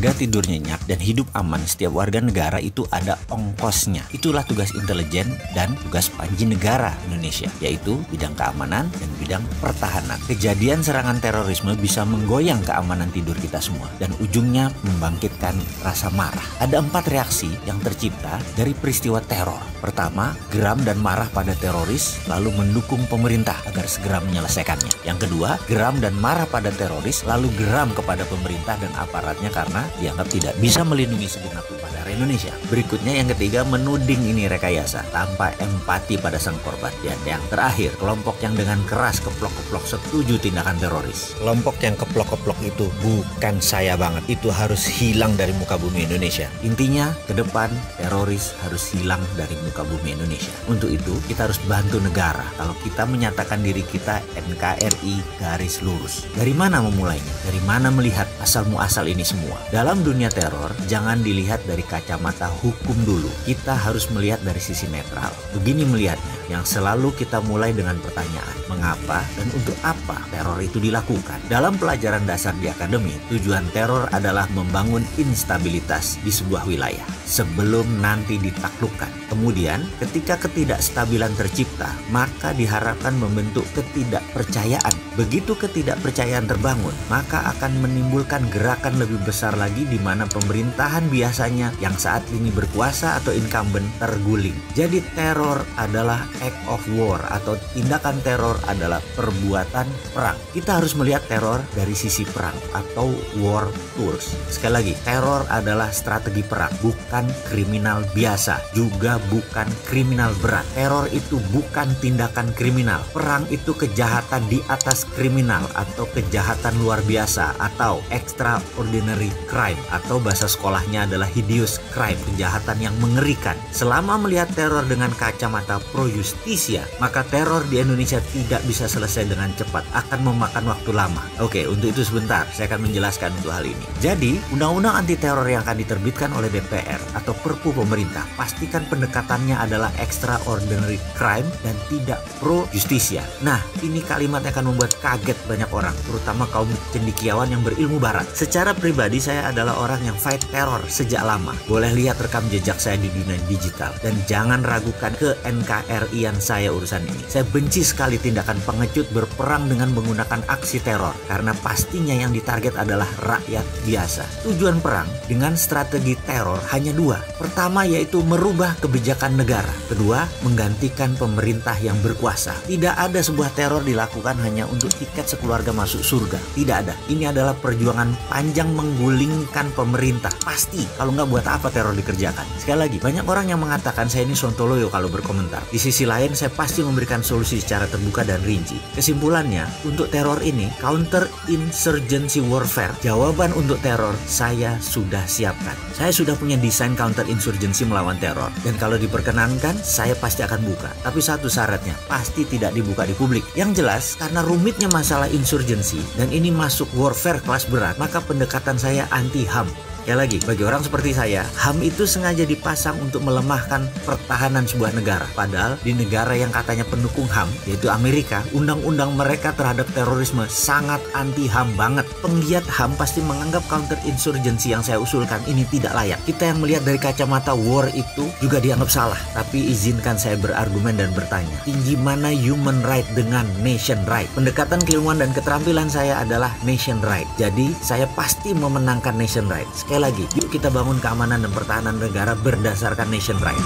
Warga tidur nyenyak dan hidup aman setiap warga negara itu ada ongkosnya. Itulah tugas intelijen dan tugas Panji Negara Indonesia, yaitu bidang keamanan dan bidang pertahanan. Kejadian serangan terorisme bisa menggoyang keamanan tidur kita semua dan ujungnya membangkitkan rasa marah. Ada 4 reaksi yang tercipta dari peristiwa teror. Pertama, geram dan marah pada teroris lalu mendukung pemerintah agar segera menyelesaikannya. Yang kedua, geram dan marah pada teroris lalu geram kepada pemerintah dan aparatnya karena dianggap tidak bisa melindungi segenap warga Indonesia. Berikutnya yang ketiga, menuding ini rekayasa tanpa empati pada sang korban. Dan yang terakhir, kelompok yang dengan keras keplok-keplok setuju tindakan teroris. Kelompok yang keplok-keplok itu bukan saya banget. Itu harus hilang dari muka bumi Indonesia. Intinya, ke depan teroris harus hilang dari muka bumi Indonesia. Untuk itu, kita harus bantu negara. Kalau kita menyatakan diri kita NKRI garis lurus. Dari mana memulainya? Dari mana melihat asal muasal ini semua? Dalam dunia teror, jangan dilihat dari kacamata hukum dulu. Kita harus melihat dari sisi netral. Begini melihatnya, yang selalu kita mulai dengan pertanyaan, mengapa dan untuk apa teror itu dilakukan? Dalam pelajaran dasar di akademi, tujuan teror adalah membangun instabilitas di sebuah wilayah sebelum nanti ditaklukkan. Kemudian, ketika ketidakstabilan tercipta, maka diharapkan membentuk ketidakpercayaan. Begitu ketidakpercayaan terbangun, maka akan menimbulkan gerakan lebih besar lagi di mana pemerintahan biasanya yang saat ini berkuasa atau incumbent terguling. Jadi teror adalah act of war atau tindakan teror adalah perbuatan perang. Kita harus melihat teror dari sisi perang atau war tools. Sekali lagi, teror adalah strategi perang, bukan kriminal biasa, juga bukan kriminal berat. Teror itu bukan tindakan kriminal. Perang itu kejahatan di atas kriminal atau kejahatan luar biasa atau extraordinary crime atau bahasa sekolahnya adalah hideous crime, kejahatan yang mengerikan. Selama melihat teror dengan kacamata pro justisia, maka teror di Indonesia tidak bisa selesai dengan cepat, akan memakan waktu lama. Oke, untuk itu sebentar saya akan menjelaskan untuk hal ini. Jadi, undang-undang anti teror yang akan diterbitkan oleh DPR atau Perpu pemerintah, pastikan pendekatannya adalah extraordinary crime dan tidak pro justisia. Nah, ini kalimat yang akan membuat kaget banyak orang, terutama kaum cendekiawan yang berilmu barat. Secara pribadi saya adalah orang yang fight teror sejak lama. Boleh lihat rekam jejak saya di dunia digital dan jangan ragukan ke NKRI-an saya urusan ini. Saya benci sekali tindakan pengecut berperang dengan menggunakan aksi teror karena pastinya yang ditarget adalah rakyat biasa. Tujuan perang dengan strategi teror hanya 2. Pertama yaitu merubah kebijakan negara. Kedua, menggantikan pemerintah yang berkuasa. Tidak ada sebuah teror dilakukan hanya untuk tiket sekeluarga masuk surga. Tidak ada. Ini adalah perjuangan panjang menggulingkan pemerintah. Pasti. Kalau nggak, buat apa teror dikerjakan? Sekali lagi, banyak orang yang mengatakan saya ini sontoloyo kalau berkomentar. Di sisi lain, saya pasti memberikan solusi secara terbuka dan rinci. Kesimpulannya, untuk teror ini, counter insurgency warfare, jawaban untuk teror saya sudah siapkan. Saya sudah punya desain counter insurgency melawan teror. Dan kalau diperkenankan, saya pasti akan buka. Tapi satu syaratnya, pasti tidak dibuka di publik. Yang jelas, karena rumitnya masalah insurgency dan ini masuk warfare kelas berat, maka pendekatan saya anti HAM. Ya lagi, bagi orang seperti saya, HAM itu sengaja dipasang untuk melemahkan pertahanan sebuah negara. Padahal di negara yang katanya pendukung HAM, yaitu Amerika, undang-undang mereka terhadap terorisme sangat anti HAM banget. Penggiat HAM pasti menganggap counter insurgency yang saya usulkan ini tidak layak. Kita yang melihat dari kacamata war itu juga dianggap salah. Tapi izinkan saya berargumen dan bertanya, tinggi mana human right dengan nation right? Pendekatan keilmuan dan keterampilan saya adalah nation right. Jadi saya pasti memenangkan nation right. Sekali lagi, yuk kita bangun keamanan dan pertahanan negara berdasarkan nation right.